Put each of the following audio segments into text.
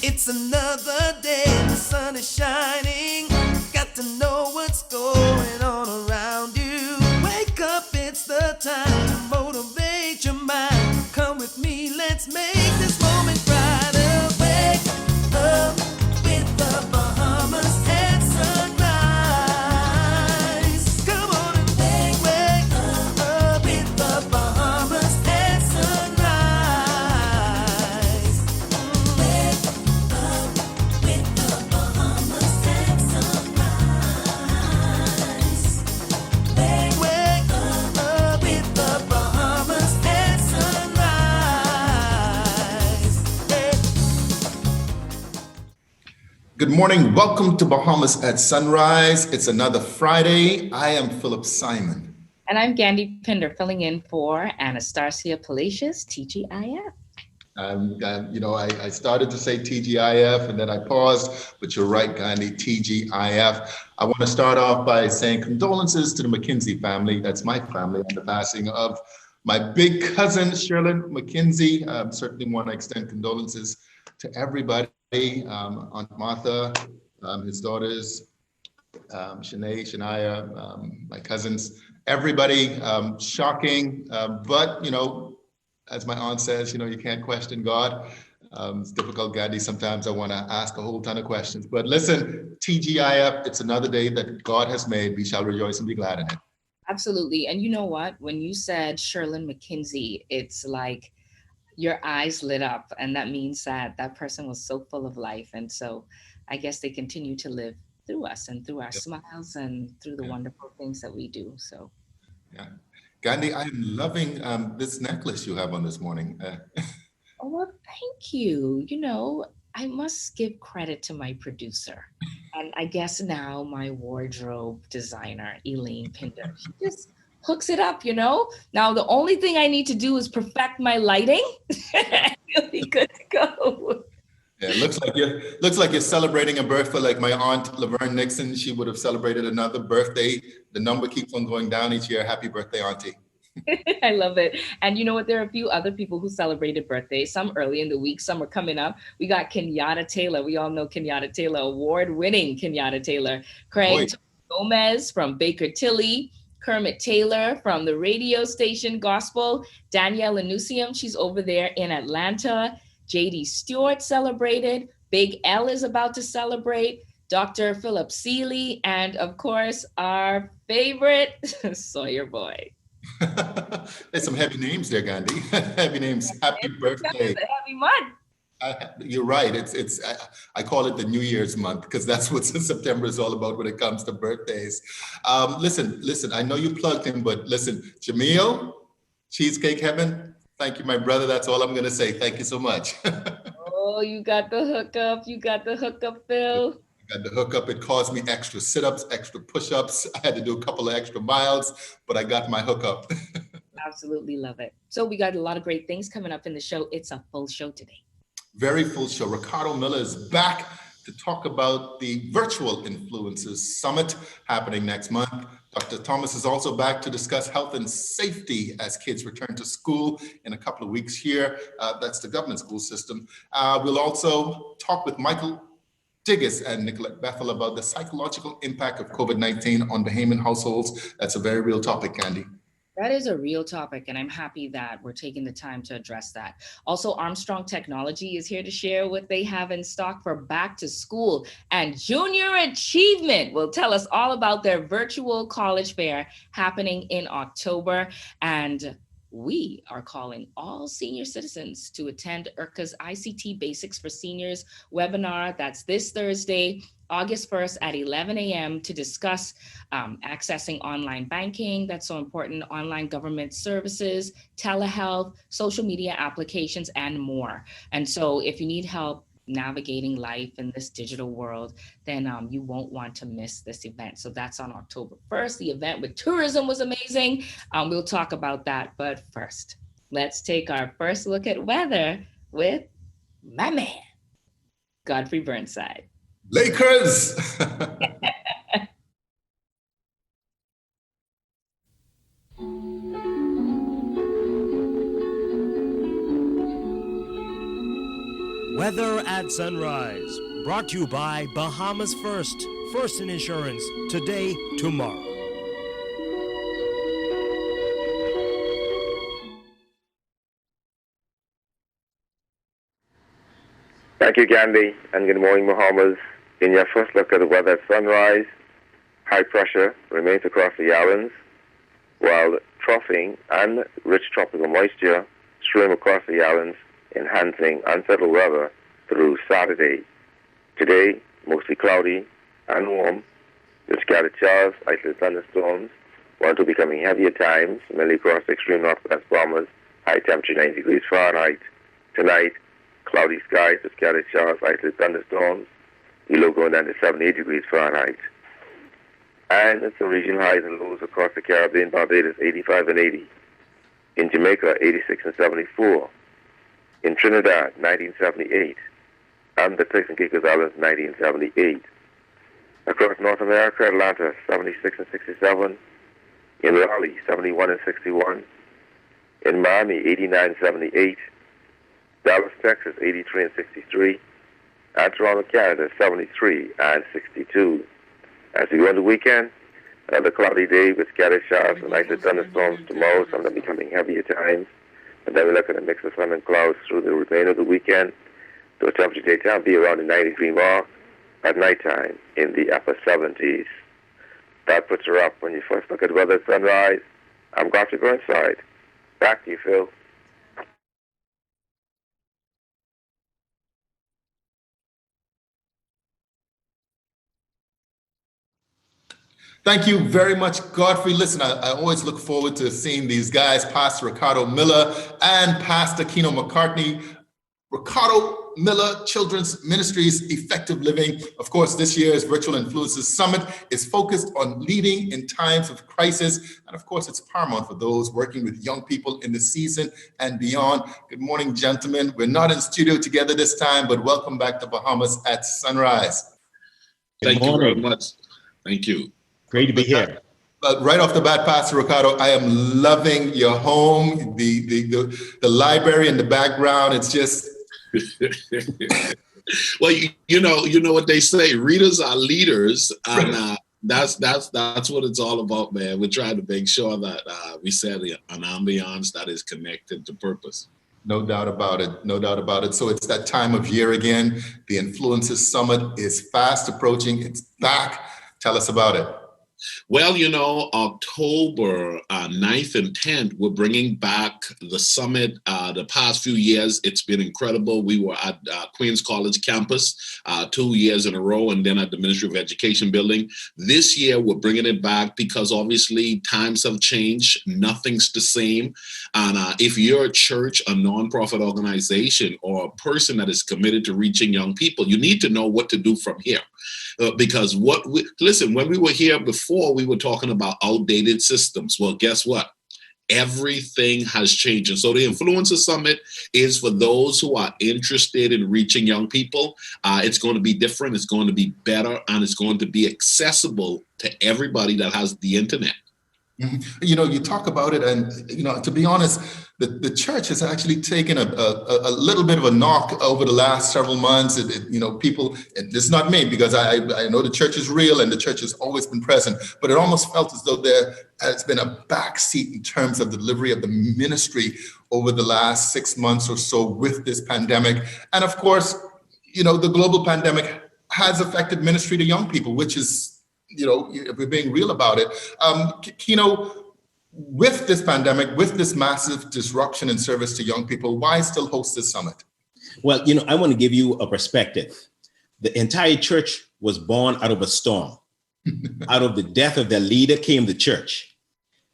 It's another day, the sun is shining. Got to know what's going on around you. Wake up, it's the time to motivate your mind. Come with me, let's make this moment brighter. Wake up with the Bahamas at sunrise. Come on and wake up with the Bahamas at sunrise. Wake up with the Bahamas at sunrise. Wake up with the Bahamas at sunrise. Hey. Good morning. Welcome to Bahamas at Sunrise. It's another Friday. I am Philip Simon. And I'm Gandhi Pinder, filling in for Anastasia Palacios, TGIF. I started to say TGIF and then I paused, but you're right, Gandhi, TGIF. I want to start off by saying condolences to the McKinsey family. That's my family, on the passing of my big cousin, Shirley McKinsey. Certainly want to extend condolences to everybody, Aunt Martha, his daughters, Shanae, Shania, my cousins, everybody. Shocking, but as my aunt says, you can't question God. It's difficult, Gandhi. Sometimes I want to ask a whole ton of questions. But listen, TGIF, it's another day that God has made. We shall rejoice and be glad in it. Absolutely. And you know what? When you said Sherlyn McKinsey, it's like your eyes lit up. And that means that that person was so full of life. And so I guess they continue to live through us and through our smiles and through the wonderful things that we do. So, Yeah. Gandhi, I'm loving this necklace you have on this morning. oh, well, thank you. I must give credit to my producer. And I guess now my wardrobe designer, Elaine Pinder, she just hooks it up. Now the only thing I need to do is perfect my lighting. You'll be good to go. Yeah, it looks like you're celebrating a birthday like my aunt Laverne Nixon. She would have celebrated another birthday. The number keeps on going down each year. Happy birthday, Auntie. I love it. And you know what? There are a few other people who celebrated birthdays, some early in the week, some are coming up. We got Kenyatta Taylor. We all know Kenyatta Taylor, award-winning Kenyatta Taylor. Boy. Craig Gomez from Baker Tilly. Kermit Taylor from the radio station Gospel. Danielle Anusium, she's over there in Atlanta. JD Stewart celebrated. Big L is about to celebrate. Dr. Philip Seeley, and of course, our favorite Sawyer Boy. There's some heavy names there, Gandhi. Heavy names. Happy birthday. It's a heavy month. You're right. I call it the New Year's month because that's what September is all about when it comes to birthdays. Listen. I know you plugged him, but listen, Jameel, Cheesecake Heaven. Thank you, my brother. That's all I'm going to say. Thank you so much. Oh, you got the hookup. You got the hookup, Phil. Got the hookup. It caused me extra sit-ups, extra push-ups. I had to do a couple of extra miles, but I got my hookup. Absolutely love it. So we got a lot of great things coming up in the show. It's a full show today. Very full show. Ricardo Miller is back to talk about the Virtual Influencers Summit happening next month. Dr. Thomas is also back to discuss health and safety as kids return to school in a couple of weeks here. That's the government school system. We'll also talk with Michael Digges and Nicolette Bethel about the psychological impact of COVID-19 on Bahamian households. That's a very real topic, Candy. That is a real topic, and I'm happy that we're taking the time to address that. Also, Armstrong Technology is here to share what they have in stock for back to school, and Junior Achievement will tell us all about their virtual college fair happening in October. And we are calling all senior citizens to attend IRCA's ICT Basics for Seniors webinar. That's this Thursday, August 1st at 11 a.m. to discuss accessing online banking, that's so important, online government services, telehealth, social media applications, and more. And so if you need help navigating life in this digital world, then you won't want to miss this event. So that's on October 1st. The event with tourism was amazing. We'll talk about that. But first, let's take our first look at weather with my man, Godfrey Burnside. Lakers! Weather at Sunrise, brought to you by Bahamas First. First in insurance, today, tomorrow. Thank you, Gandhi, and good morning, Bahamas. In your first look at the weather at sunrise, high pressure remains across the islands, while troughing and rich tropical moisture stream across the islands, enhancing unsettled weather through Saturday. Today, mostly cloudy and warm, with scattered showers, isolated thunderstorms, one to becoming heavy at times, mainly across the extreme northwest Bahamas, high temperature 90 degrees Fahrenheit. Tonight, cloudy skies with scattered showers, isolated thunderstorms, below going down to 78 degrees Fahrenheit. And it's the regional highs and lows across the Caribbean, Barbados 85 and 80. In Jamaica, 86 and 74. In Trinidad, 1978. And the Turks and Caicos Islands, 1978. Across North America, Atlanta, 76 and 67. In Raleigh, 71 and 61. In Miami, 89 and 78. Dallas, Texas, 83 and 63. And Toronto, Canada, 73 and 62. As we go into the weekend, another cloudy day with scattered showers and isolated thunderstorms tomorrow, some of them becoming heavy at times. And then we look at a mix of sun and clouds through the remainder of the weekend. The temperature daytime be around the 90-degree mark, at nighttime in the upper 70s. That puts her up when you first look at the weather at sunrise. I'm Godfrey Burnside. Back to you, Phil. Thank you very much, Godfrey. Listen, I always look forward to seeing these guys, Pastor Ricardo Miller and Pastor Keno McCartney. Ricardo Miller Children's Ministries Effective Living. Of course, this year's Virtual Influencers Summit is focused on leading in times of crisis. And of course, it's paramount for those working with young people in the season and beyond. Good morning, gentlemen. We're not in studio together this time, but welcome back to Bahamas at Sunrise. Thank you very much. Thank you. Great to be here. But right off the bat, Pastor Ricardo, I am loving your home, the library in the background. It's just well, you know what they say. Readers are leaders, and that's what it's all about, man. We're trying to make sure that we set an ambiance that is connected to purpose. No doubt about it. No doubt about it. So it's that time of year again. The Influencers Summit is fast approaching. It's back. Tell us about it. Well, October 9th and 10th, we're bringing back the summit. The past few years, it's been incredible. We were at Queens College campus 2 years in a row, and then at the Ministry of Education building. This year, we're bringing it back because obviously times have changed. Nothing's the same. And if you're a church, a nonprofit organization, or a person that is committed to reaching young people, you need to know what to do from here. Because when we were here before, we were talking about outdated systems. Well, guess what? Everything has changed. And so the Influencer Summit is for those who are interested in reaching young people. It's going to be different. It's going to be better. And it's going to be accessible to everybody that has the internet. Mm-hmm. You talk about it, and to be honest, the church has actually taken a little bit of a knock over the last several months. People, and it's not me, because I know the church is real and the church has always been present, but it almost felt as though there has been a backseat in terms of the delivery of the ministry over the last 6 months or so with this pandemic. And of course, the global pandemic has affected ministry to young people, which is, if we're being real about it. Keno, with this pandemic, with this massive disruption in service to young people, why still host this summit? Well, I want to give you a perspective. The entire church was born out of a storm. Out of the death of their leader came the church.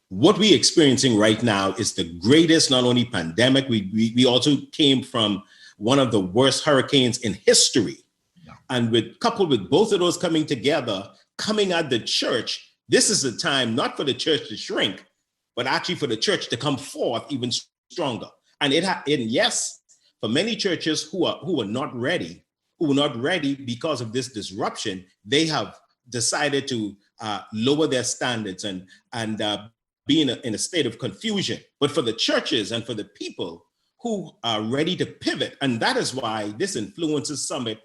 What we're experiencing right now is the greatest, not only pandemic, we also came from one of the worst hurricanes in history. Yeah. And coupled with both of those coming together, coming at the church, this is a time not for the church to shrink, but actually for the church to come forth even stronger. And yes, for many churches who are not ready because of this disruption, they have decided to lower their standards and be in a state of confusion. But for the churches and for the people who are ready to pivot. And that is why this Influencers Summit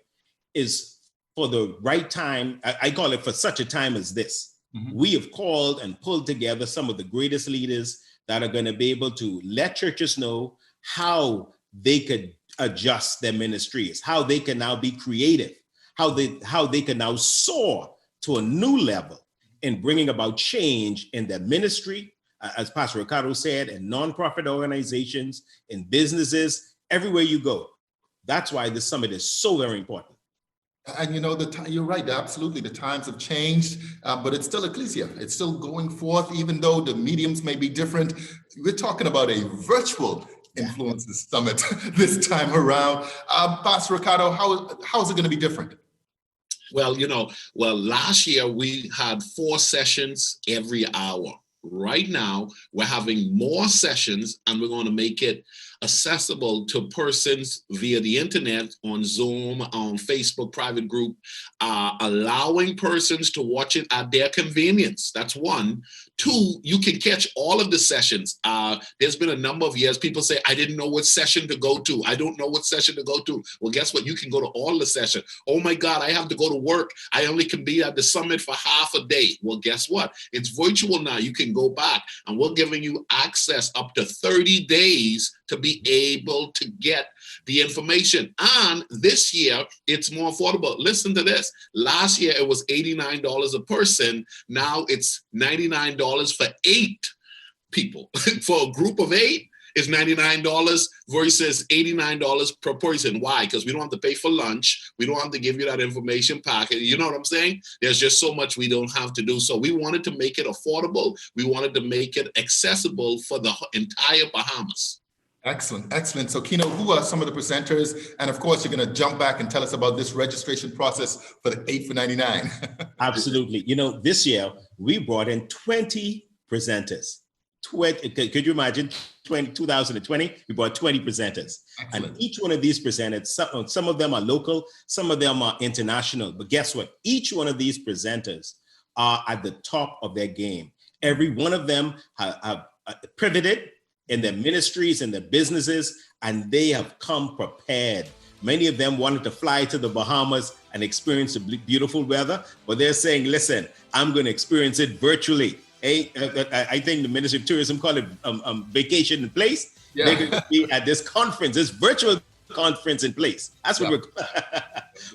is for the right time. I call it for such a time as this. Mm-hmm. We have called and pulled together some of the greatest leaders that are going to be able to let churches know how they could adjust their ministries, how they can now be creative, how they can now soar to a new level in bringing about change in their ministry, as Pastor Ricardo said, in nonprofit organizations, in businesses, everywhere you go. That's why this summit is so very important. And you're right, absolutely. The times have changed, but it's still ecclesia. It's still going forth, even though the mediums may be different. We're talking about a virtual Influencers Summit this time around. Pastor Ricardo, how is it going to be different? Well, last year we had 4 sessions every hour. Right now, we're having more sessions, and we're going to make it accessible to persons via the internet, on Zoom, on Facebook private group, allowing persons to watch it at their convenience. That's one. 2, you can catch all of the sessions. There's been a number of years people say, I didn't know what session to go to. I don't know what session to go to. Well, guess what? You can go to all the sessions. Oh my God, I have to go to work. I only can be at the summit for half a day. Well, guess what? It's virtual now. You can go back, and we're giving you access up to 30 days to be able to get the information. And this year, it's more affordable. Listen to this. Last year, it was $89 a person. Now it's $99 for 8 people. For a group of 8, it's $99 versus $89 per person. Why? Because we don't have to pay for lunch. We don't have to give you that information packet. You know what I'm saying? There's just so much we don't have to do. So we wanted to make it affordable. We wanted to make it accessible for the entire Bahamas. Excellent. So Kino, who are some of the presenters? And of course, you're going to jump back and tell us about this registration process for the 8 for 99. Absolutely. This year we brought in 20 presenters. Could you imagine? 2020, we brought 20 presenters. Excellent. And each one of these presenters, some of them are local, some of them are international. But guess what? Each one of these presenters are at the top of their game. Every one of them have pivoted in their ministries and their businesses, and they have come prepared. Many of them wanted to fly to the Bahamas and experience the beautiful weather, but they're saying, listen, I'm going to experience it virtually. I think the Ministry of Tourism call it vacation in place. Yeah. They're going to be at this conference, this virtual conference in place. That's what we're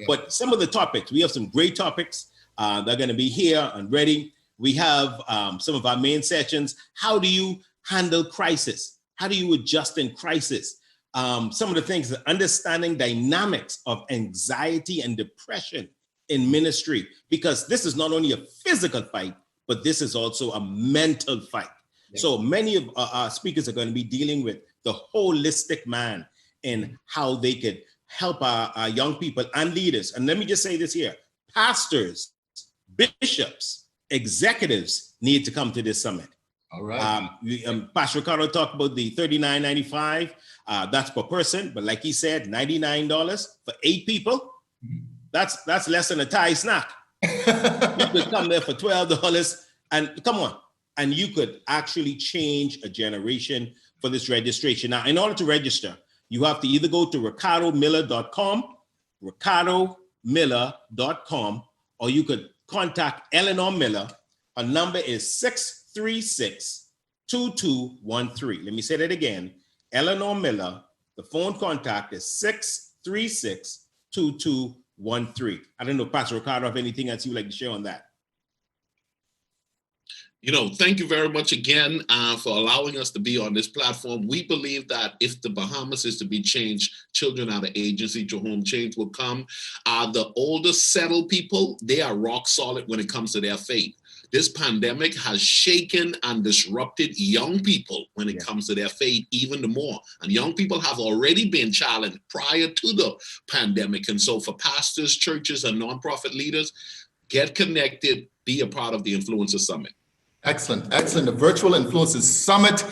But some of the topics, we have some great topics. They're going to be here and ready. We have some of our main sessions. How do you handle crisis? How do you adjust in crisis? Some of the things, understanding dynamics of anxiety and depression in ministry, because this is not only a physical fight, but this is also a mental fight. Yeah. So many of our speakers are going to be dealing with the holistic man and how they could help our young people and leaders. And let me just say this here, pastors, bishops, executives need to come to this summit. All right. Pastor Ricardo talked about the $39.95. That's per person, but like he said, $99 for 8 people. That's less than a Thai snack. You could come there for $12 and come on, and you could actually change a generation for this registration. Now, in order to register, you have to either go to ricardomiller.com, or you could contact Eleanor Miller. Her number is 636-2213. Let me say that again. Eleanor Miller, the phone contact is 636-2213. I don't know, Pastor Ricardo, have anything else you would like to share on that? Thank you very much again for allowing us to be on this platform. We believe that if the Bahamas is to be changed, children are the agency to whom change will come. The older settled people, they are rock solid when it comes to their faith. This pandemic has shaken and disrupted young people when it comes to their faith even more. And young people have already been challenged prior to the pandemic. And so for pastors, churches, and nonprofit leaders, get connected, be a part of the Influencer Summit. Excellent. The Virtual Influencers Summit,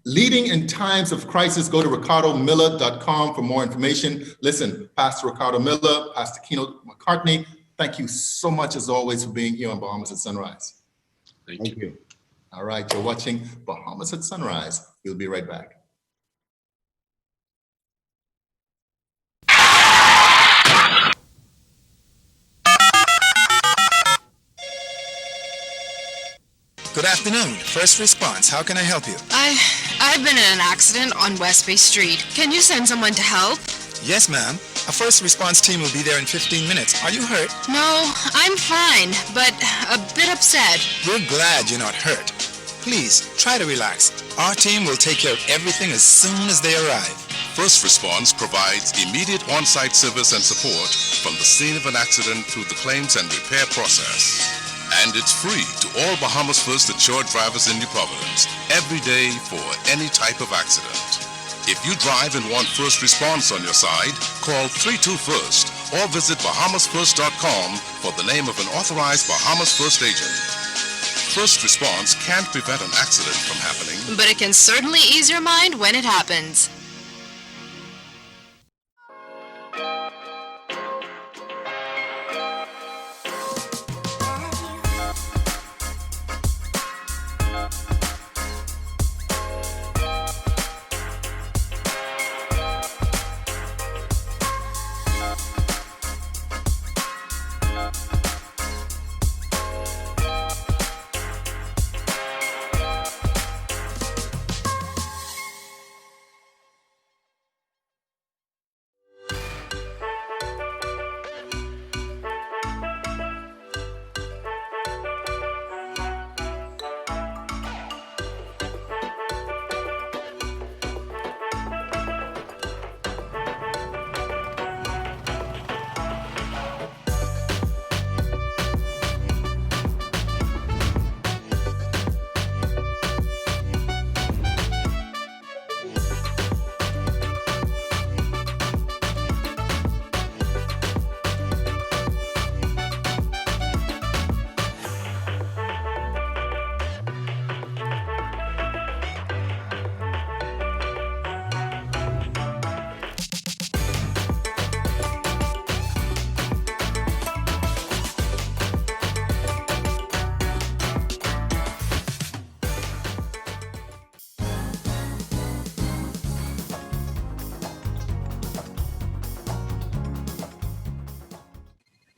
leading in times of crisis. Go to ricardomiller.com for more information. Listen, Pastor Ricardo Miller, Pastor Keno McCartney, thank you so much as always for being here on Bahamas at Sunrise. Thank you. All right, you're watching Bahamas at Sunrise. We'll be right back. Good afternoon. First response. How can I help you? I've been in an accident on West Bay Street. Can you send someone to help? Yes, ma'am. A first response team will be there in 15 minutes. Are you hurt? No, I'm fine, but a bit upset. We're glad you're not hurt. Please, try to relax. Our team will take care of everything as soon as they arrive. First Response provides immediate on-site service and support from the scene of an accident through the claims and repair process. And it's free to all Bahamas First insured drivers in New Providence, every day for any type of accident. If you drive and want First Response on your side, call 32-FIRST or visit bahamasfirst.com for the name of an authorized Bahamas First agent. First Response can't prevent an accident from happening, But it can certainly ease your mind when it happens.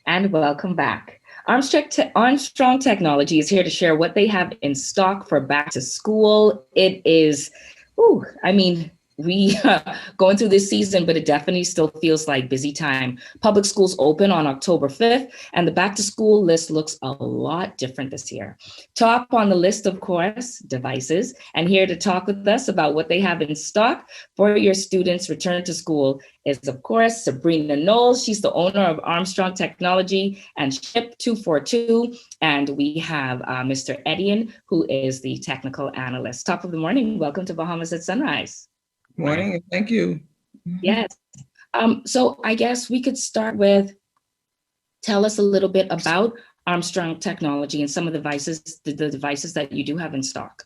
And welcome back. Armstrong Technology is here to share what they have in stock for back to school. It is, we going through this season, but it definitely still feels like busy time. Public schools open on October 5th, and the back to school list looks a lot different this year. Top on the list, of course, devices. And here to talk with us about what they have in stock for your students' return to school is, of course, Sabrina Knowles. She's the owner of Armstrong Technology and Ship 242. And we have Mr. Edian, who is the technical analyst. Top of the morning. Welcome to Bahamas at Sunrise. Morning, thank you. Yes. So I guess we could start with, tell us a little bit about Armstrong Technology and some of the devices that you do have in stock.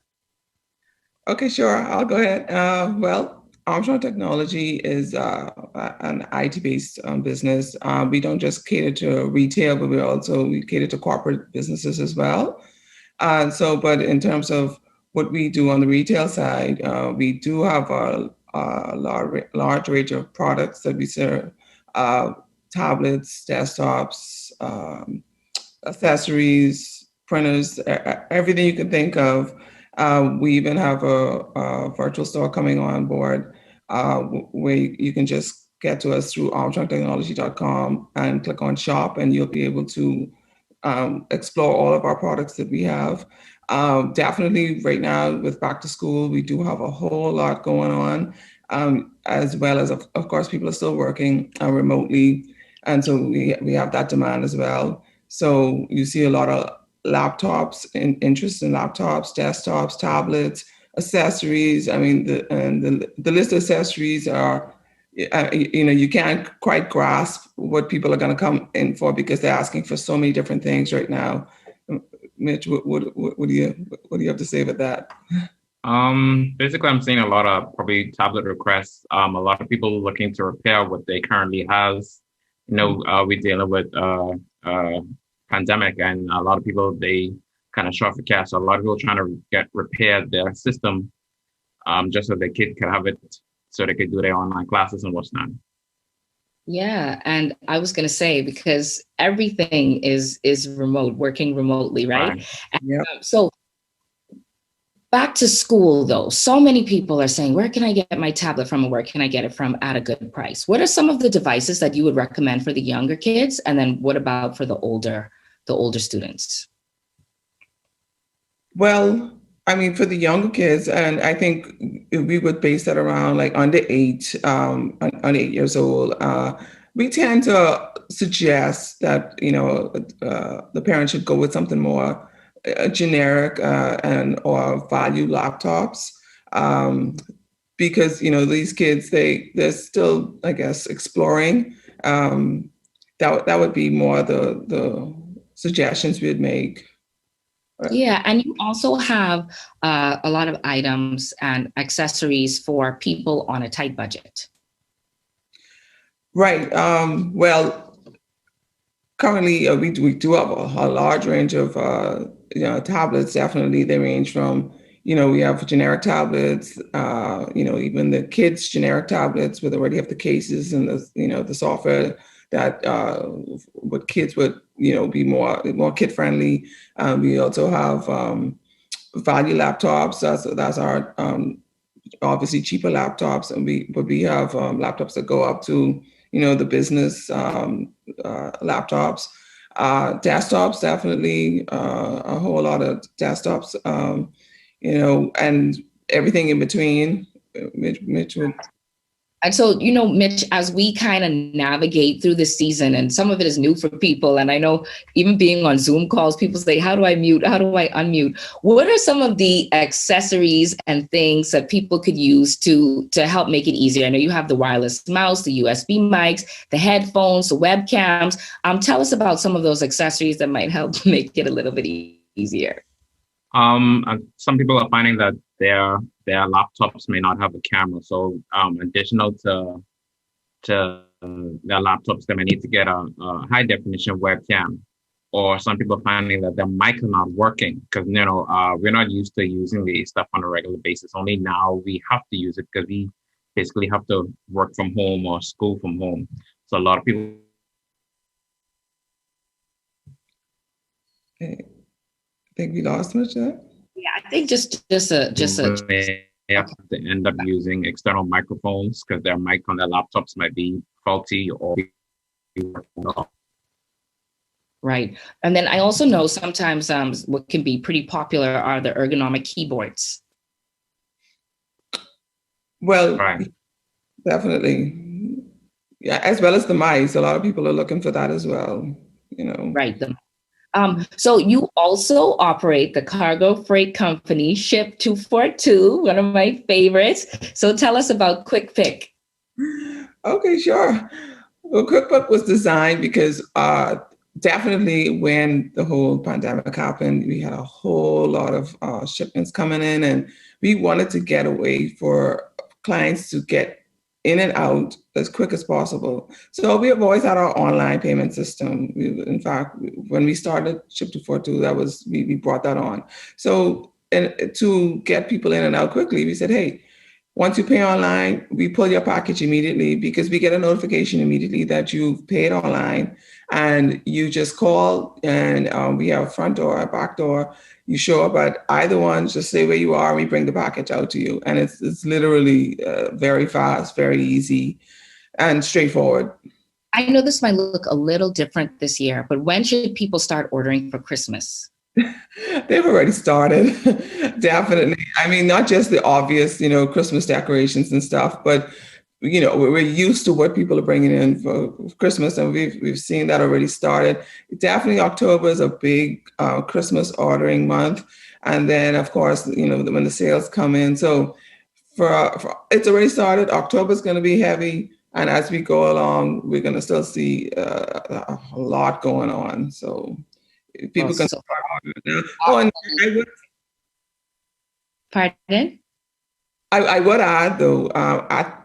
Okay, sure. I'll go ahead. Armstrong Technology is an IT-based business. We don't just cater to retail, but we cater to corporate businesses as well. But in terms of what we do on the retail side, we do have a large range of products that we serve: tablets, desktops, accessories, printers, everything you can think of. We even have a virtual store coming on board where you can just get to us through armstrongtechnology.com and click on shop, and you'll be able to explore all of our products that we have. Definitely right now with back to school, we do have a whole lot going on, as well as, of course, people are still working remotely. And so we have that demand as well. So you see a lot of laptops, interest in laptops, desktops, tablets, accessories. I mean, the list of accessories are, you can't quite grasp what people are going to come in for because they're asking for so many different things right now. Mitch, what do you have to say about that? Basically, I'm seeing a lot of probably tablet requests. A lot of people looking to repair what they currently have. We're dealing with pandemic, and a lot of people, they kind of short for cash. So a lot of people trying to repair their system, just so their kid could have it, so they could do their online classes and whatnot. Yeah, and I was going to say, because everything is remote, working remotely, right? Yeah. So Back to school, though, so many people are saying, where can I get my tablet from and where can I get it from at a good price? What are some of the devices that you would recommend for the younger kids? And then what about for the older students? Well, I mean, for the younger kids, and I think we would base that around like under 8 years old. We tend to suggest that, the parent should go with something more generic and or value laptops. Because these kids they're still, I guess, exploring. That would be more the suggestions we'd make. Yeah, and you also have a lot of items and accessories for people on a tight budget. Right. Well, currently we do have a large range of tablets. Definitely, they range from we have generic tablets. Even the kids' generic tablets, where they already have the cases and the software that what kids would be more kid friendly. We also have value laptops. That's our obviously cheaper laptops, and we have laptops that go up to the business laptops. Desktops, definitely a whole lot of desktops. And everything in between. Mitch would. And so, Mitch, as we kind of navigate through the season, and some of it is new for people, and I know even being on Zoom calls, people say, how do I mute? How do I unmute? What are some of the accessories and things that people could use to help make it easier? I know you have the wireless mouse, the USB mics, the headphones, the webcams. Tell us about some of those accessories that might help make it a little bit easier. Some people are finding that their laptops may not have a camera, so additional to their laptops, they may need to get a high definition webcam. Or some people are finding that their mic is not working because we're not used to using the stuff on a regular basis. Only now we have to use it because we basically have to work from home or school from home. So a lot of people. I think we lost much of that. Yeah, I think just they have to end up using external microphones because their mic on their laptops might be faulty or. Right. And then I also know sometimes what can be pretty popular are the ergonomic keyboards. Well, right. Definitely. Yeah, as well as the mice. A lot of people are looking for that as well. Right. So you also operate the cargo freight company Ship 242, one of my favorites. So tell us about Quick Pick. Okay, sure. Well, Quick Pick was designed because definitely when the whole pandemic happened, we had a whole lot of shipments coming in, and we wanted to get a way for clients to get in and out as quick as possible. So we have always had our online payment system. In fact, when we started Ship 242, we brought that on. So and to get people in and out quickly, we said, hey, once you pay online, we pull your package immediately because we get a notification immediately that you've paid online, and you just call, and we have a front door, a back door. You show up at either one, just say where you are, and we bring the package out to you. And it's literally very fast, very easy, and straightforward. I know this might look a little different this year, but when should people start ordering for Christmas? They've already started, definitely. I mean, not just the obvious, Christmas decorations and stuff, but we're used to what people are bringing in for Christmas, and we've seen that already started. Definitely, October is a big Christmas ordering month, and then of course, when the sales come in. So for it's already started. October is going to be heavy, and as we go along, we're going to still see a lot going on. So people can start ordering now. And Pardon? I would add, though,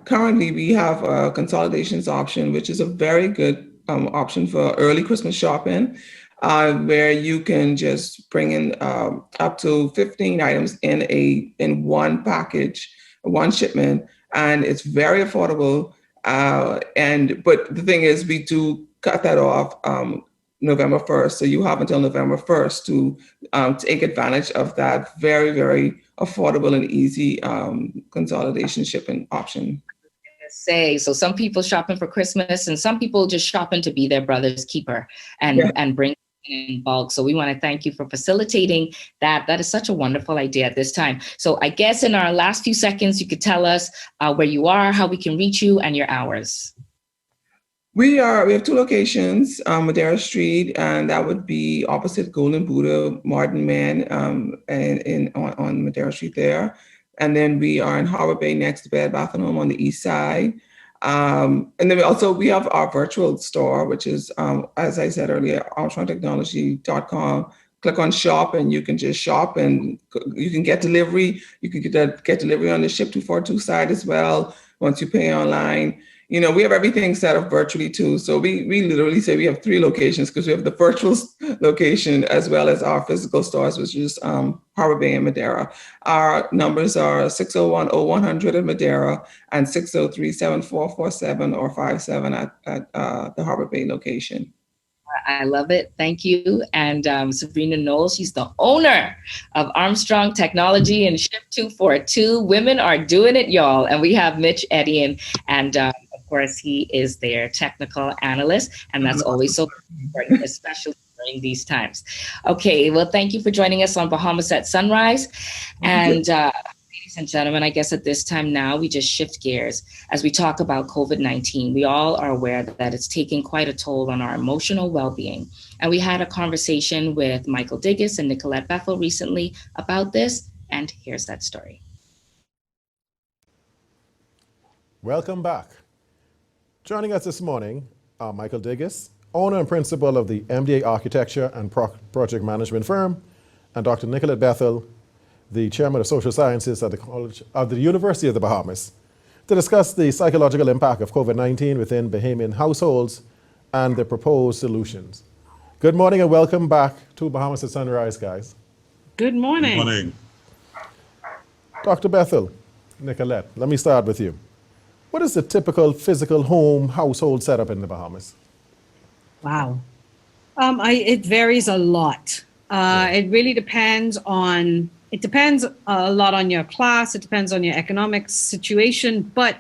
currently we have a consolidations option, which is a very good option for early Christmas shopping, where you can just bring in up to 15 items in one package, one shipment, and it's very affordable. But the thing is, we do cut that off November 1st. So you have until November 1st to take advantage of that very, very affordable and easy consolidation shipping option. Say so some people shopping for Christmas and some people just shopping to be their brother's keeper and bring in bulk. So we want to thank you for facilitating that. That is such a wonderful idea at this time. So I guess in our last few seconds, you could tell us where you are, how we can reach you, and your hours. We have two locations, Madera Street, and that would be opposite Golden Buddha Martin Man, and on Madera Street there. And then we are in Harbor Bay next to Bed Bath & Home on the east side. And then we have our virtual store, which is, as I said earlier, armstrongtechnology.com. Click on shop and you can just shop and you can get delivery. You can get delivery on the Ship242 side as well once you pay online. You know, we have everything set up virtually too. So we literally say we have 3 locations because we have the virtual location as well as our physical stores, which is Harbor Bay and Madera. Our numbers are 601-0100 at Madera and 603-7447 or 57 at the Harbor Bay location. I love it. Thank you. And Sabrina Knowles, she's the owner of Armstrong Technology and Ship242. Women are doing it, y'all. And we have Mitch Edian, and of course, he is their technical analyst. And that's always so important, especially during these times. Okay, well, thank you for joining us on Bahamas at Sunrise. And ladies and gentlemen, I guess at this time now, we just shift gears as we talk about COVID-19. We all are aware that it's taking quite a toll on our emotional well-being. And we had a conversation with Michael Digges and Nicolette Bethel recently about this. And here's that story. Welcome back. Joining us this morning are Michael Digges, owner and principal of the MDA Architecture and Project Management firm, and Dr. Nicolette Bethel, the chairman of social sciences at the University of the Bahamas, to discuss the psychological impact of COVID-19 within Bahamian households and the proposed solutions. Good morning and welcome back to Bahamas at Sunrise, guys. Good morning. Good morning. Dr. Bethel, Nicolette, let me start with you. What is the typical physical home household setup in the Bahamas? Wow. It varies a lot. It really depends a lot on your class. It depends on your economic situation. But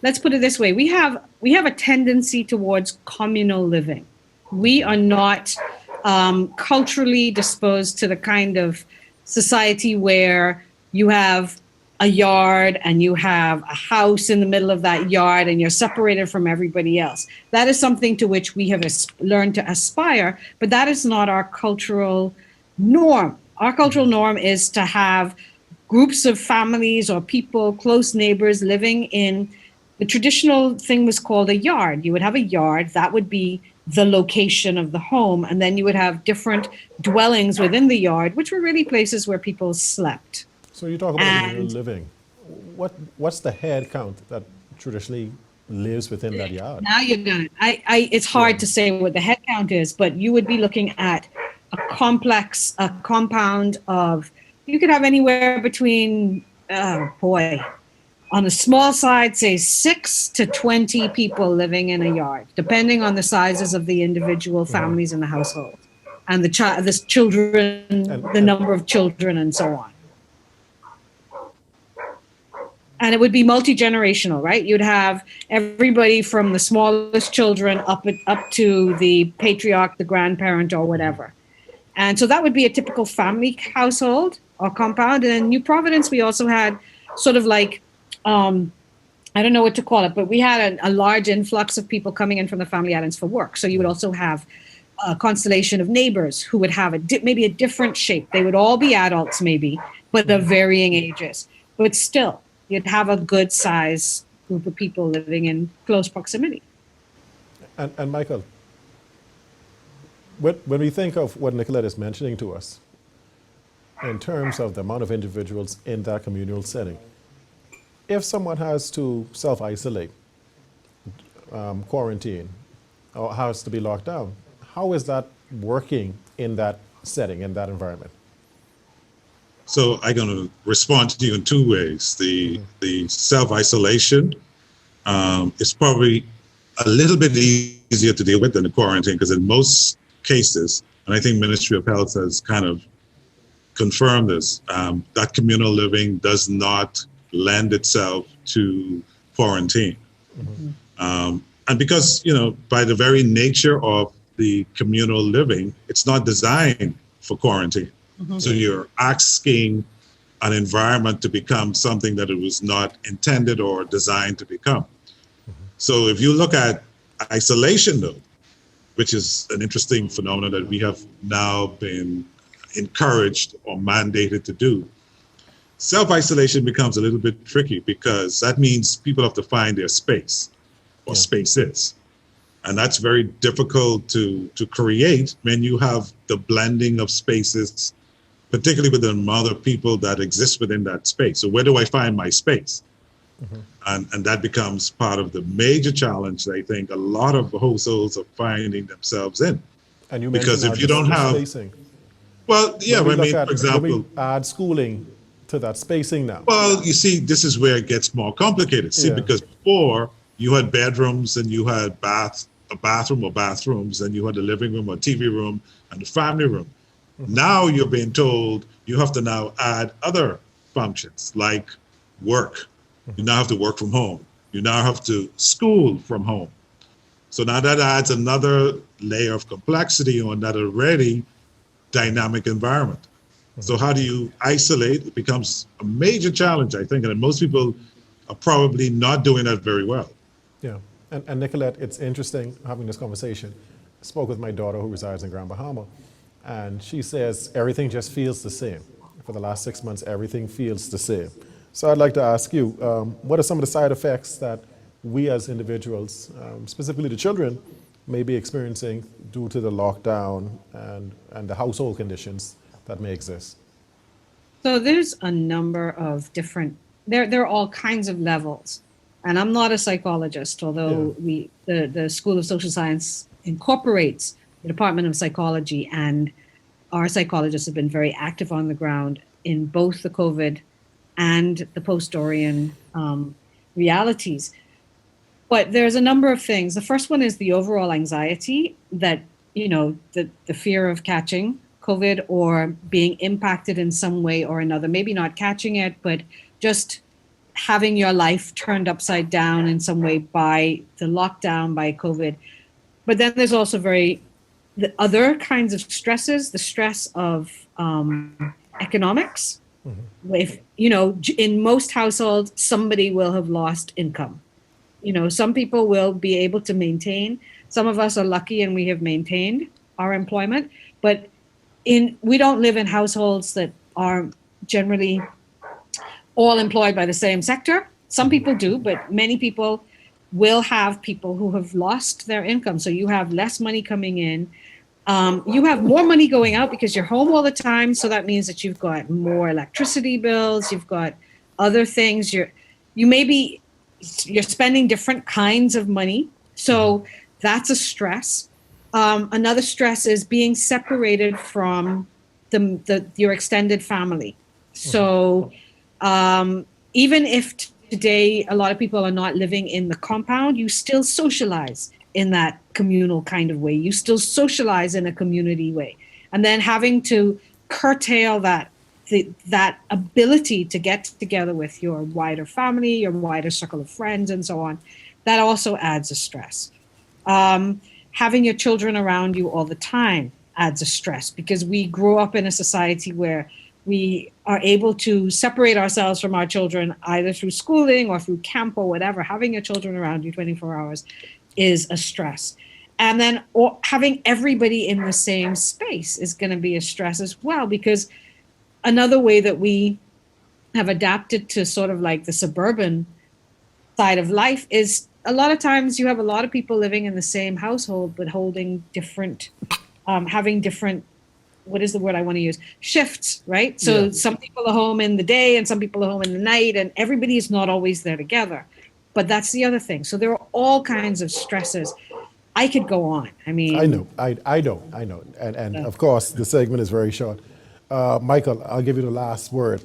let's put it this way. We have a tendency towards communal living. We are not culturally disposed to the kind of society where you have a yard and you have a house in the middle of that yard and you're separated from everybody else. That is something to which we have learned to aspire, but that is not our cultural norm. Our cultural norm is to have groups of families or people, close neighbors living in, the traditional thing was called a yard. You would have a yard, that would be the location of the home, and then you would have different dwellings within the yard, which were really places where people slept. So you talk about communal living. What's the head count that traditionally lives within that yard? Now you've done it. It's hard to say what the head count is, but you would be looking at a compound of, you could have anywhere between, on the small side, say 6 to 20 people living in a yard, depending on the sizes of the individual families in the household and the children, the number of children and so on. And it would be multi-generational, right? You'd have everybody from the smallest children up to the patriarch, the grandparent, or whatever. And so that would be a typical family household or compound. And in New Providence, we also had sort of like, I don't know what to call it, but we had a large influx of people coming in from the family islands for work. So you would also have a constellation of neighbors who would have maybe a different shape. They would all be adults maybe, but of varying ages. But still, you'd have a good size group of people living in close proximity. And Michael, when we think of what Nicolette is mentioning to us, in terms of the amount of individuals in that communal setting, if someone has to self-isolate, quarantine, or has to be locked down, how is that working in that setting, in that environment? So I'm going to respond to you in two ways. The self-isolation is probably a little bit easier to deal with than the quarantine, because in most cases, and I think Ministry of Health has kind of confirmed this, that communal living does not lend itself to quarantine. And because, by the very nature of the communal living, it's not designed for quarantine. So you're asking an environment to become something that it was not intended or designed to become. So if you look at isolation, though, which is an interesting phenomenon that we have now been encouraged or mandated to do, self-isolation becomes a little bit tricky because that means people have to find their space or spaces. And that's very difficult to create when you have the blending of spaces, particularly with the amount of people that exist within that space. So where do I find my space? And that becomes part of the major challenge that I think a lot of households are finding themselves in. And you because if you mentioned don't have spacing. Well, yeah, When we I mean, look at- for example, when we add schooling to that spacing now. well, you see, this is where it gets more complicated. See, Yeah. because before you had bedrooms and you had a bathroom or bathrooms, and you had the living room or TV room and the family room. Now you're being told you have to now add other functions like work. You now have to work from home. You now have to school from home. So now that adds another layer of complexity on that already dynamic environment. So how do you isolate? It becomes a major challenge, I think, and most people are probably not doing that very well. Yeah, and Nicolette, it's interesting having this conversation. I spoke with my daughter who resides in Grand Bahama, and she says everything just feels the same. For the last 6 months, everything feels the same. So I'd like to ask you, what are some of the side effects that we as individuals, specifically the children, may be experiencing due to the lockdown and the household conditions that may exist? So there's a number of different, there are all kinds of levels. And I'm not a psychologist, although the School of Social Science incorporates the Department of Psychology, and our psychologists have been very active on the ground in both the COVID and the post-Dorian realities. But there's a number of things. The first one is the overall anxiety that, the fear of catching COVID or being impacted in some way or another, maybe not catching it, but just having your life turned upside down in some way by the lockdown, by COVID. But then there's also the other kinds of stresses, the stress of economics. If, in most households, somebody will have lost income. Some people will be able to maintain. Some of us are lucky and we have maintained our employment, but we don't live in households that are generally all employed by the same sector. Some people do, but many people will have people who have lost their income. So you have less money coming in. You have more money going out because you're home all the time. So that means that you've got more electricity bills. You've got other things. You're spending different kinds of money. So that's a stress. Another stress is being separated from your extended family. So even if today a lot of people are not living in the compound, you still socialize in that communal kind of way. You still socialize in a community way. And then having to curtail that ability to get together with your wider family, your wider circle of friends, and so on, that also adds a stress. Having your children around you all the time adds a stress, because we grow up in a society where we are able to separate ourselves from our children either through schooling or through camp or whatever. Having your children around you 24 hours is a stress. And then having everybody in the same space is going to be a stress as well, because another way that we have adapted to sort of like the suburban side of life is a lot of times you have a lot of people living in the same household, but holding different, having different, what is the word I want to use? Shifts, right? So some people are home in the day and some people are home in the night, and everybody is not always there together. But that's the other thing. So there are all kinds of stresses. I could go on. I mean, I know. And of course, the segment is very short. Michael, I'll give you the last word.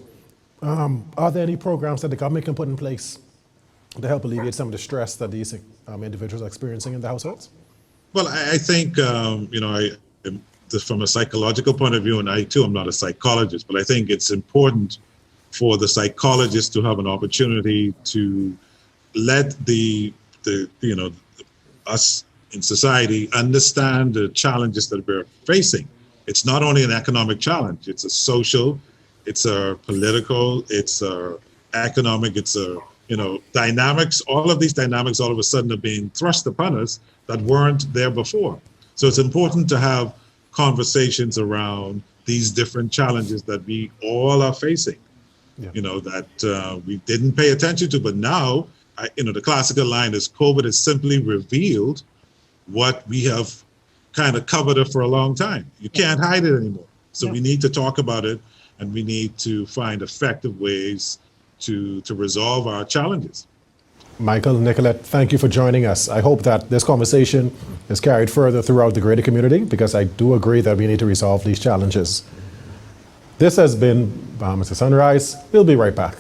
Are there any programs that the government can put in place to help alleviate some of the stress that these individuals are experiencing in the households? Well, I think, from a psychological point of view, and I too am not a psychologist, but I think it's important for the psychologist to have an opportunity to let the us in society understand the challenges that we're facing. It's not only an economic challenge, it's a social, it's a political, it's a economic, it's a, dynamics. All of these dynamics all of a sudden are being thrust upon us that weren't there before. So it's important to have conversations around these different challenges that we all are facing, that we didn't pay attention to, but now, the classical line is COVID has simply revealed what we have kind of covered up for a long time. You can't hide it anymore. So we need to talk about it, and we need to find effective ways to resolve our challenges. Michael, Nicolette, thank you for joining us. I hope that this conversation is carried further throughout the greater community, because I do agree that we need to resolve these challenges. This has been Bahamas at Sunrise. We'll be right back.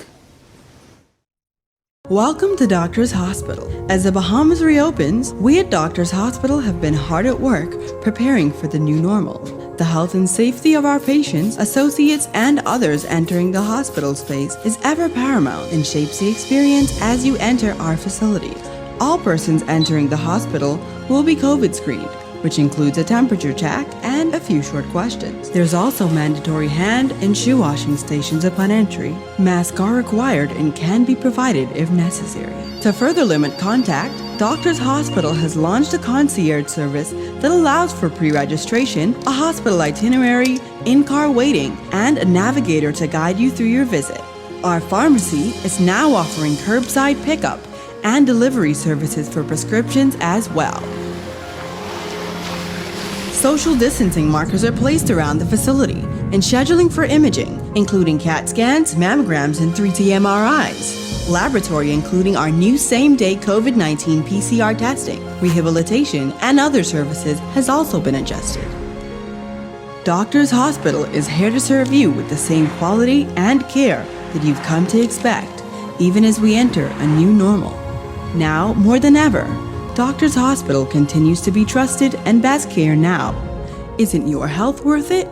Welcome to Doctors Hospital. As the Bahamas reopens, we at Doctors Hospital have been hard at work preparing for the new normal. The health and safety of our patients, associates, and others entering the hospital space is ever paramount and shapes the experience as you enter our facilities. All persons entering the hospital will be COVID screened, which includes a temperature check and a few short questions. There's also mandatory hand and shoe washing stations upon entry. Masks are required and can be provided if necessary. To further limit contact, Doctors Hospital has launched a concierge service that allows for pre-registration, a hospital itinerary, in-car waiting, and a navigator to guide you through your visit. Our pharmacy is now offering curbside pickup and delivery services for prescriptions as well. Social distancing markers are placed around the facility, and scheduling for imaging, including CAT scans, mammograms, and 3T MRIs. Laboratory, including our new same-day COVID-19 PCR testing, rehabilitation, and other services, has also been adjusted. Doctors Hospital is here to serve you with the same quality and care that you've come to expect, even as we enter a new normal. Now, more than ever, Doctors Hospital continues to be trusted and best care now. Isn't your health worth it?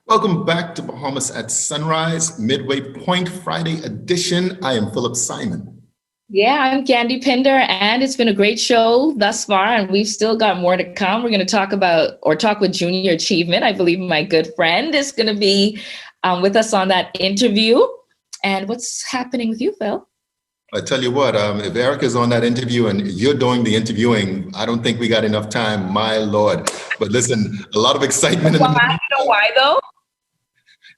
Welcome back to Bahamas at Sunrise, Midway Point Friday edition. I am Philip Simon. Yeah, I'm Candy Pinder, and it's been a great show thus far, and we've still got more to come. We're going to talk with Junior Achievement. I believe my good friend is going to be with us on that interview. And what's happening with you, Phil? I tell you what, if Erica's on that interview and you're doing the interviewing, I don't think we got enough time, my Lord. But listen, a lot of excitement. You know why, though?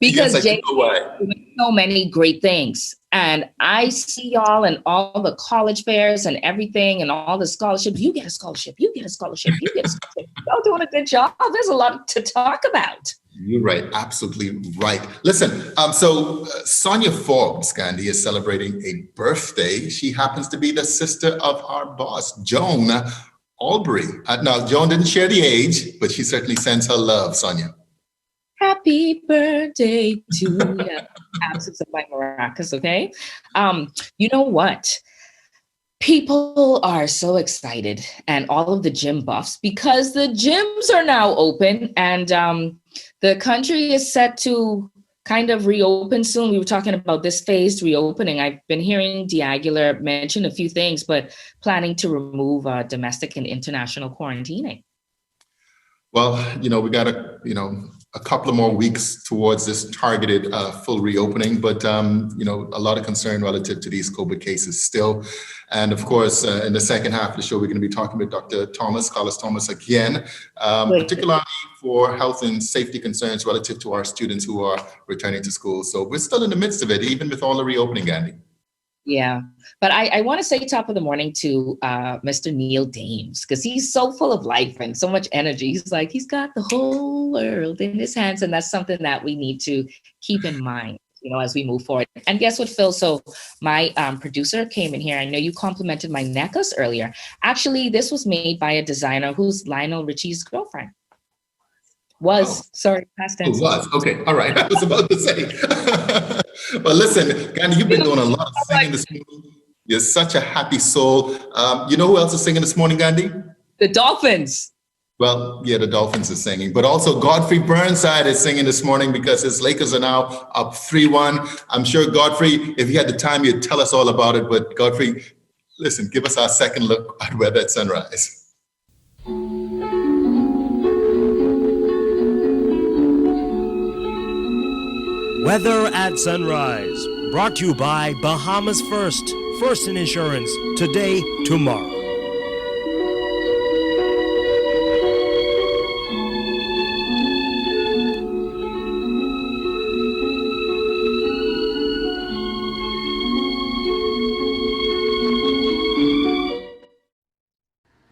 Because yes, Jay doing so many great things. And I see y'all and all the college fairs and everything and all the scholarships. You get a scholarship, you get a scholarship, you get a scholarship. Y'all doing a good job. There's a lot to talk about. You're right. Absolutely right. Listen, so Sonia Forbes, Candy, is celebrating a birthday. She happens to be the sister of our boss, Joan Albury. Now, Joan didn't share the age, but she certainly sends her love, Sonia. Happy birthday to you. Absence of my maracas, okay? You know what? People are so excited, and all of the gym buffs, because the gyms are now open, and the country is set to kind of reopen soon. We were talking about this phased reopening. I've been hearing D'Aguilar mention a few things, but planning to remove domestic and international quarantining. Well, we got a couple of more weeks towards this targeted full reopening, but a lot of concern relative to these COVID cases still. And of course, in the second half of the show, we're going to be talking with Dr. Carlos Thomas again, particularly for health and safety concerns relative to our students who are returning to school. So we're still in the midst of it, even with all the reopening, Andy. Yeah, but I want to say top of the morning to Mr. Neil Dames, because he's so full of life and so much energy. He's like, he's got the whole world in his hands. And that's something that we need to keep in mind, as we move forward. And guess what, Phil? So my producer came in here. I know you complimented my necklace earlier. Actually, this was made by a designer who's Lionel Richie's girlfriend. Sorry, past tense. Was, okay, all right. I was about to say. But listen, Gandhi, you've been doing a lot of singing this morning. You're such a happy soul. You know who else is singing this morning, Gandhi? The Dolphins. Well, yeah, the Dolphins are singing, but also Godfrey Burnside is singing this morning because his Lakers are now up 3-1. I'm sure, Godfrey, if you had the time, you'd tell us all about it. But Godfrey, listen, give us our second look at weather at sunrise. Weather at sunrise, brought to you by Bahamas First in Insurance, today, tomorrow.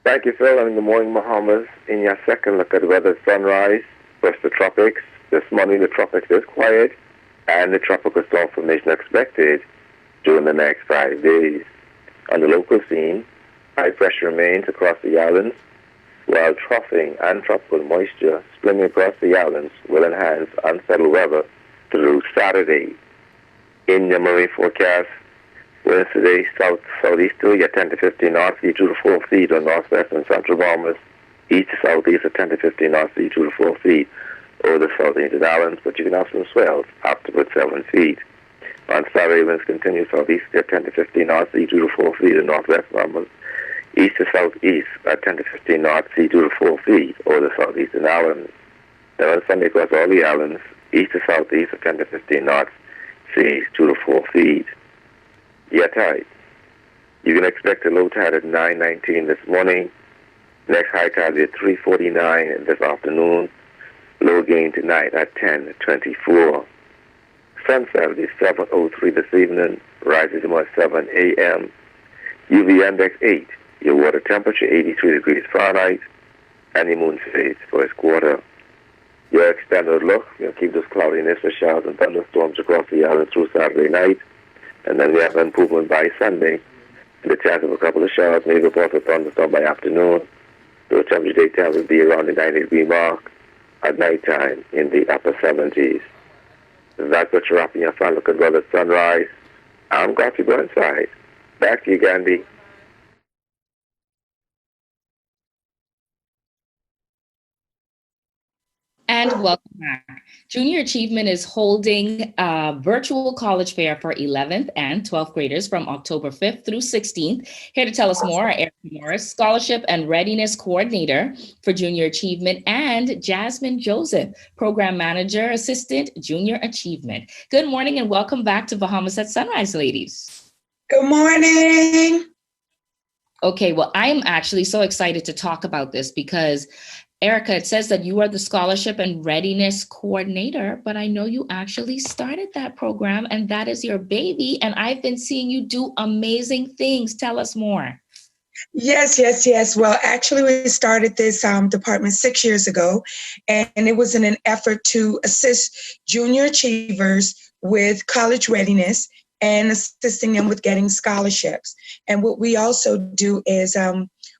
Thank you, Phil, and good morning, Bahamas. In your second look at the weather at sunrise, first the tropics. This morning the tropics is quiet, and the tropical storm formation expected during the next 5 days. On the local scene, high pressure remains across the islands, while troughing and tropical moisture spilling across the islands will enhance unsettled weather through Saturday. In your marine forecast, winds today southeasterly at 10 to 15 knots, 3 to 4 feet on northwest and central Bahamas, east to southeast at 10 to 15 knots, 3 to 4 feet over the south Indian Islands, but you can have some swells up to about 7 feet. On Saturday, winds continue southeast at 10 to 15 knots, 3 to 4 feet in northwest Bahamas, east to southeast at 10 to 15 knots, 3 to 4 feet over the southeastern islands. Then on Sunday across all the islands, east to southeast at 10 to 15 knots, 3 to 4 feet. Yeah, tide. You can expect a low tide at 9:19 this morning. Next high tide is at 3:49 this afternoon. Low again tonight at 10:24. Sunset is 7:03 this evening. Rises tomorrow at 7 a.m. UV index 8. Your water temperature 83 degrees Fahrenheit. And the moon phase for its quarter. Your extended look, you'll keep this cloudiness with showers and thunderstorms across the island through Saturday night. And then we have an improvement by Sunday. The chance of a couple of showers, maybe a possible thunderstorm by afternoon. The temperature daytime will be around the 90-degree mark. At nighttime in the upper 70s. That's what you're up in your final look at weather at sunrise. I'm Godfrey Burnside. Back to you, Gandhi. And welcome back. Junior Achievement is holding a virtual college fair for 11th and 12th graders from October 5th through 16th. Here to tell us more, Erica Morris, Scholarship and Readiness Coordinator for Junior Achievement, and Jasmine Joseph, Program Manager, Assistant, Junior Achievement. Good morning and welcome back to Bahamas at Sunrise, ladies. Good morning. Okay, well, I'm actually so excited to talk about this because Erica, it says that you are the Scholarship and Readiness Coordinator, but I know you actually started that program and that is your baby. And I've been seeing you do amazing things. Tell us more. Yes. Well, actually, we started this department 6 years ago, and it was in an effort to assist junior achievers with college readiness and assisting them with getting scholarships. And what we also do is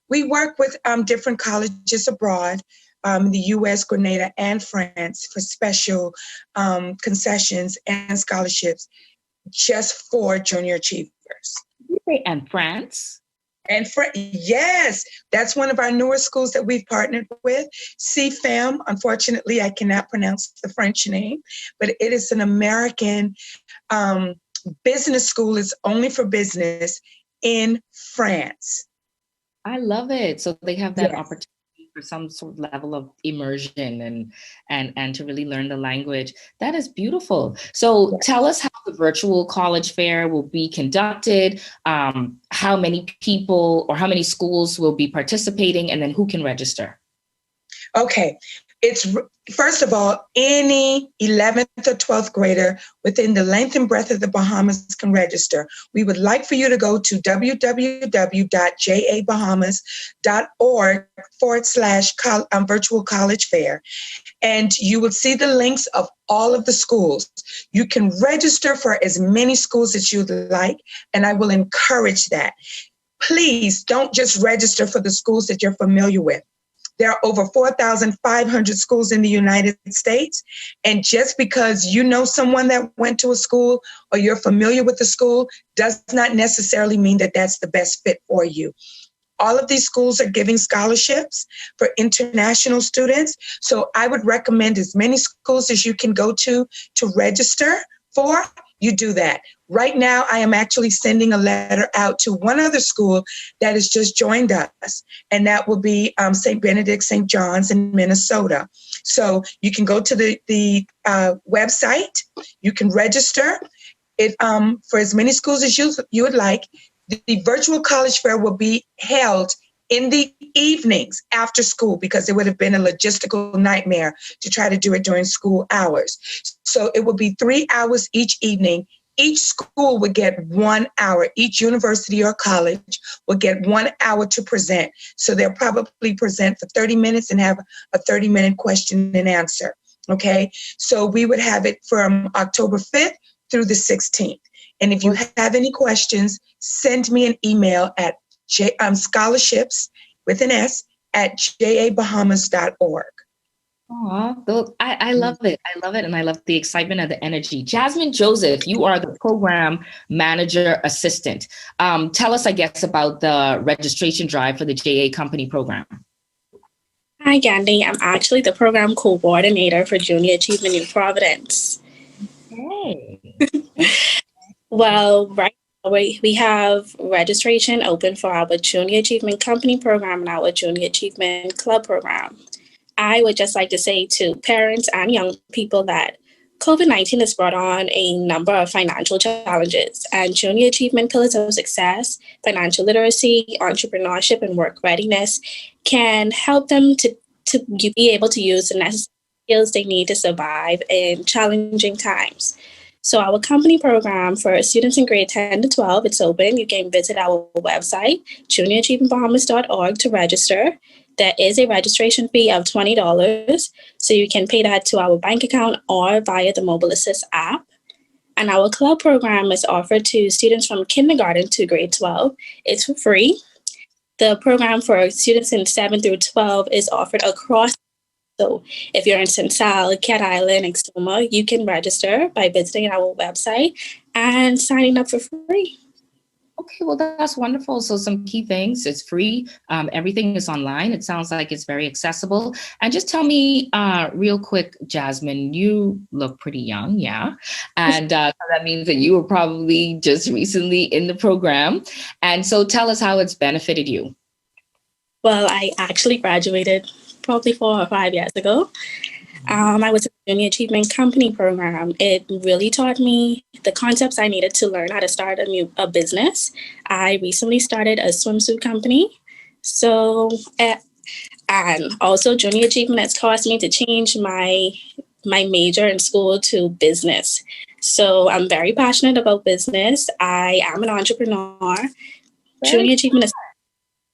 we work with different colleges abroad, the U.S., Grenada, and France for special concessions and scholarships just for junior achievers. And France? Yes, that's one of our newer schools that we've partnered with. CFAM, unfortunately, I cannot pronounce the French name, but it is an American business school. It's only for business in France. I love it. So they have that opportunity for some sort of level of immersion and to really learn the language. That is beautiful. So tell us how the virtual college fair will be conducted, how many people or how many schools will be participating, and then who can register. Okay. It's, first of all, any 11th or 12th grader within the length and breadth of the Bahamas can register. We would like for you to go to www.jabahamas.org/virtual college fair, and you will see the links of all of the schools. You can register for as many schools as you'd like, and I will encourage that. Please don't just register for the schools that you're familiar with. There are over 4,500 schools in the United States. And just because you know someone that went to a school or you're familiar with the school does not necessarily mean that that's the best fit for you. All of these schools are giving scholarships for international students. So I would recommend as many schools as you can go to register for, you do that. Right now, I am actually sending a letter out to one other school that has just joined us, and that will be St. Benedict St. John's in Minnesota. So you can go to the website, you can register it for as many schools as you would like. The virtual college fair will be held in the evenings after school because it would have been a logistical nightmare to try to do it during school hours. So it will be 3 hours each evening. Each school would get 1 hour. Each university or college will get 1 hour to present. So they'll probably present for 30 minutes and have a 30-minute question and answer. Okay? So we would have it from October 5th through the 16th. And if you have any questions, send me an email at scholarships with an S at jabahamas.org. Oh, I love it. I love it. And I love the excitement and the energy. Jasmine Joseph, you are the program manager assistant. Tell us, I guess, about the registration drive for the JA Company program. Hi, Gandhi. I'm actually the program coordinator for Junior Achievement New Providence. Hey. Well, right now we have registration open for our Junior Achievement Company program and our Junior Achievement Club program. I would just like to say to parents and young people that COVID-19 has brought on a number of financial challenges, and Junior Achievement Pillars of Success, financial literacy, entrepreneurship, and work readiness can help them to be able to use the necessary skills they need to survive in challenging times. So our company program for students in grade 10 to 12, it's open. You can visit our website, juniorachievementbahamas.org, to register. There is a registration fee of $20, so you can pay that to our bank account or via the Mobile Assist app. And our club program is offered to students from kindergarten to grade 12. It's for free. The program for students in 7 through 12 is offered across. So if you're in St. Sal, Cat Island, Exuma, you can register by visiting our website and signing up for free. Okay, well, that's wonderful. So some key things, it's free. Everything is online. It sounds like it's very accessible. And just tell me real quick, Jasmine, you look pretty young, yeah? And so that means that you were probably just recently in the program. And so tell us how it's benefited you. Well, I actually graduated probably 4 or 5 years ago. I was in the Junior Achievement Company program. It really taught me the concepts I needed to learn how to start a business. I recently started a swimsuit company. So, and also Junior Achievement has caused me to change my major in school to business. So I'm very passionate about business. I am an entrepreneur. Junior Achievement is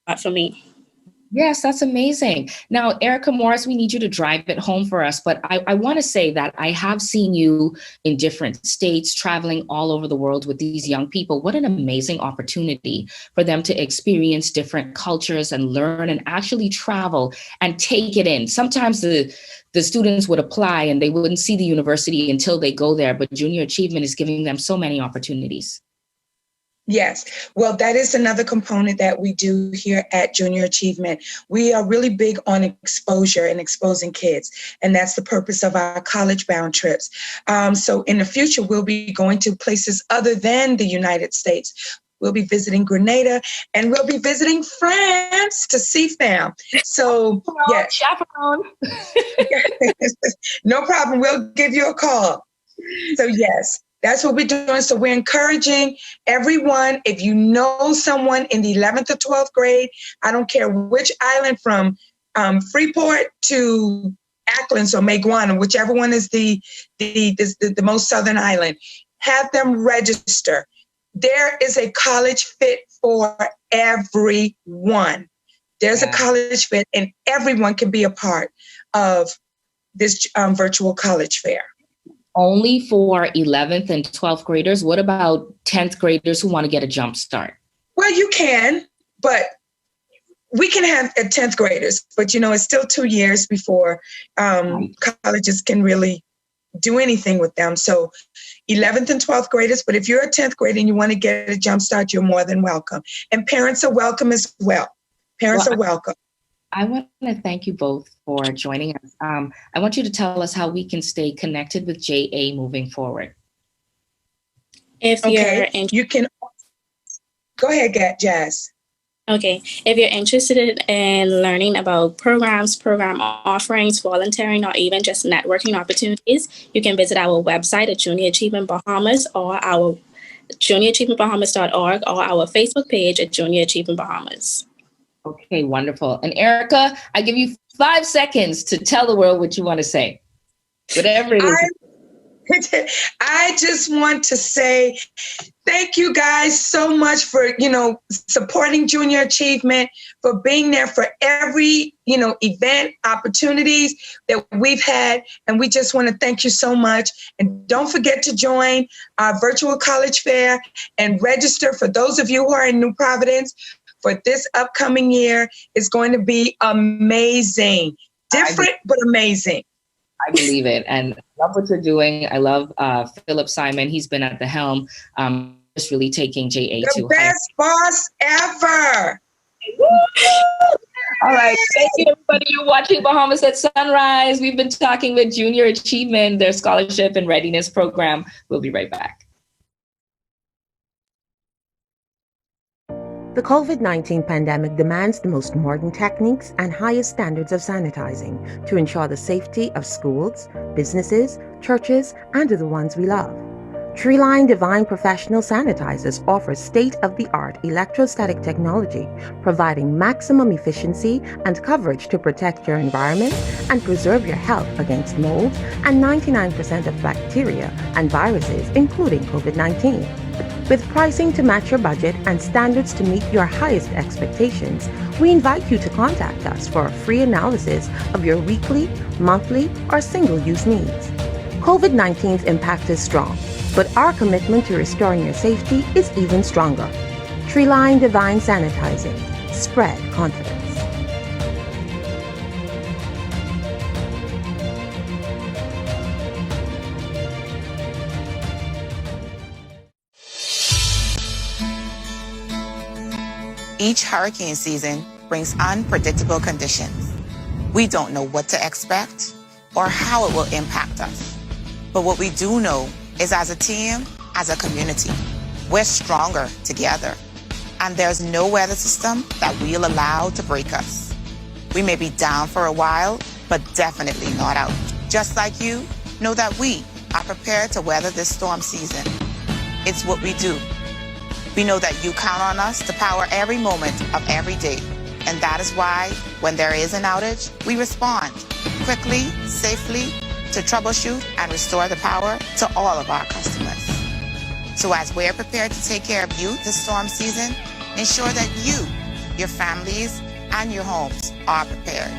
a lot for me. Yes, that's amazing. Now, Erica Morris, we need you to drive it home for us. But I want to say that I have seen you in different states, traveling all over the world with these young people. What an amazing opportunity for them to experience different cultures and learn and actually travel and take it in. Sometimes the students would apply and they wouldn't see the university until they go there. But Junior Achievement is giving them so many opportunities. Yes. Well, that is another component that we do here at Junior Achievement. We are really big on exposure and exposing kids, and that's the purpose of our college-bound trips. So in the future, we'll be going to places other than the United States. We'll be visiting Grenada, and we'll be visiting France to see fam. So, yes. Chaperone. No problem. We'll give you a call. So, yes, that's what we're doing. So we're encouraging everyone, if you know someone in the 11th or 12th grade, I don't care which island, from Freeport to Acklands or Maguana, whichever one is the most southern island, have them register. There is a college fit for everyone. There's a college fit, and everyone can be a part of this virtual college fair. Only for 11th and 12th graders? What about 10th graders who want to get a jump start? Well, you can, but we can have 10th graders, but it's still 2 years before colleges can really do anything with them. So 11th and 12th graders, but if you're a 10th grader and you want to get a jump start, you're more than welcome. And parents are welcome as well. Parents are welcome. I want to thank you both for joining us. I want you to tell us how we can stay connected with JA moving forward. If you can go ahead, Jazz. Okay, if you're interested in learning about programs, program offerings, volunteering, or even just networking opportunities, you can visit our website at Junior Achievement Bahamas, or our juniorachievementbahamas.org, or our Facebook page at Junior Achievement Bahamas. Okay, wonderful. And Erica, I give you 5 seconds to tell the world what you want to say. Whatever it is. I just want to say thank you guys so much for, supporting Junior Achievement, for being there for every, event, opportunities that we've had. And we just want to thank you so much. And don't forget to join our virtual college fair and register. For those of you who are in New Providence, for this upcoming year, is going to be amazing. Different, but amazing. I believe it. And I love what you're doing. I love Philip Simon. He's been at the helm, just really taking JA to the best boss ever. Woo! All right. Thank you, everybody. You're watching Bahamas at Sunrise. We've been talking with Junior Achievement, their scholarship and readiness program. We'll be right back. The COVID-19 pandemic demands the most modern techniques and highest standards of sanitizing to ensure the safety of schools, businesses, churches, and of the ones we love. Treeline Divine Professional Sanitizers offers state-of-the-art electrostatic technology, providing maximum efficiency and coverage to protect your environment and preserve your health against mold and 99% of bacteria and viruses, including COVID-19. With pricing to match your budget and standards to meet your highest expectations, we invite you to contact us for a free analysis of your weekly, monthly, or single-use needs. COVID-19's impact is strong, but our commitment to restoring your safety is even stronger. Treeline Divine Sanitizing. Spread confidence. Each hurricane season brings unpredictable conditions. We don't know what to expect or how it will impact us. But what we do know is, as a team, as a community, we're stronger together. And there's no weather system that we'll allow to break us. We may be down for a while, but definitely not out. Just like you, know that we are prepared to weather this storm season. It's what we do. We know that you count on us to power every moment of every day. And that is why, when there is an outage, we respond quickly, safely, to troubleshoot and restore the power to all of our customers. So as we're prepared to take care of you this storm season, ensure that you, your families, and your homes are prepared.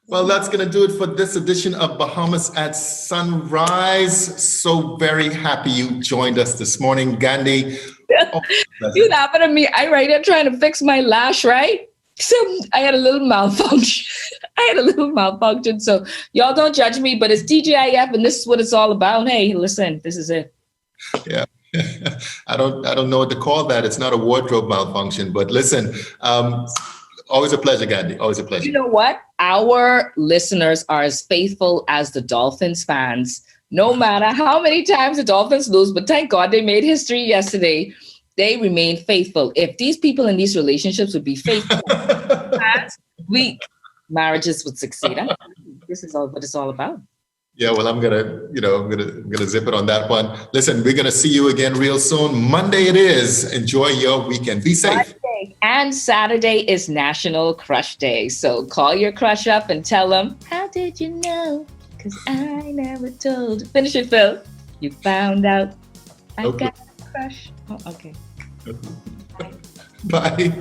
Well, that's going to do it for this edition of Bahamas at Sunrise. So very happy you joined us this morning, Gandhi. Oh, You laughing at me? I right here trying to fix my lash, right? So I had a little malfunction. So y'all don't judge me, but it's TGIF and this is what it's all about. Hey, listen, this is it. Yeah. I don't know what to call that. It's not a wardrobe malfunction, but listen, always a pleasure, Gandhi. Always a pleasure. You know what? Our listeners are as faithful as the Dolphins fans, no matter how many times the Dolphins lose, but thank God they made history yesterday. They remain faithful. If these people in these relationships would be faithful, marriages would succeed. This is all what it's all about. Yeah, well, I'm gonna zip it on that one. Listen, we're gonna see you again real soon. Monday it is. Enjoy your weekend. Be safe. Monday and Saturday is National Crush Day. So call your crush up and tell them, how did you know? Because I never told. Finish it, Phil. You found out I got a crush. Oh, okay. Bye.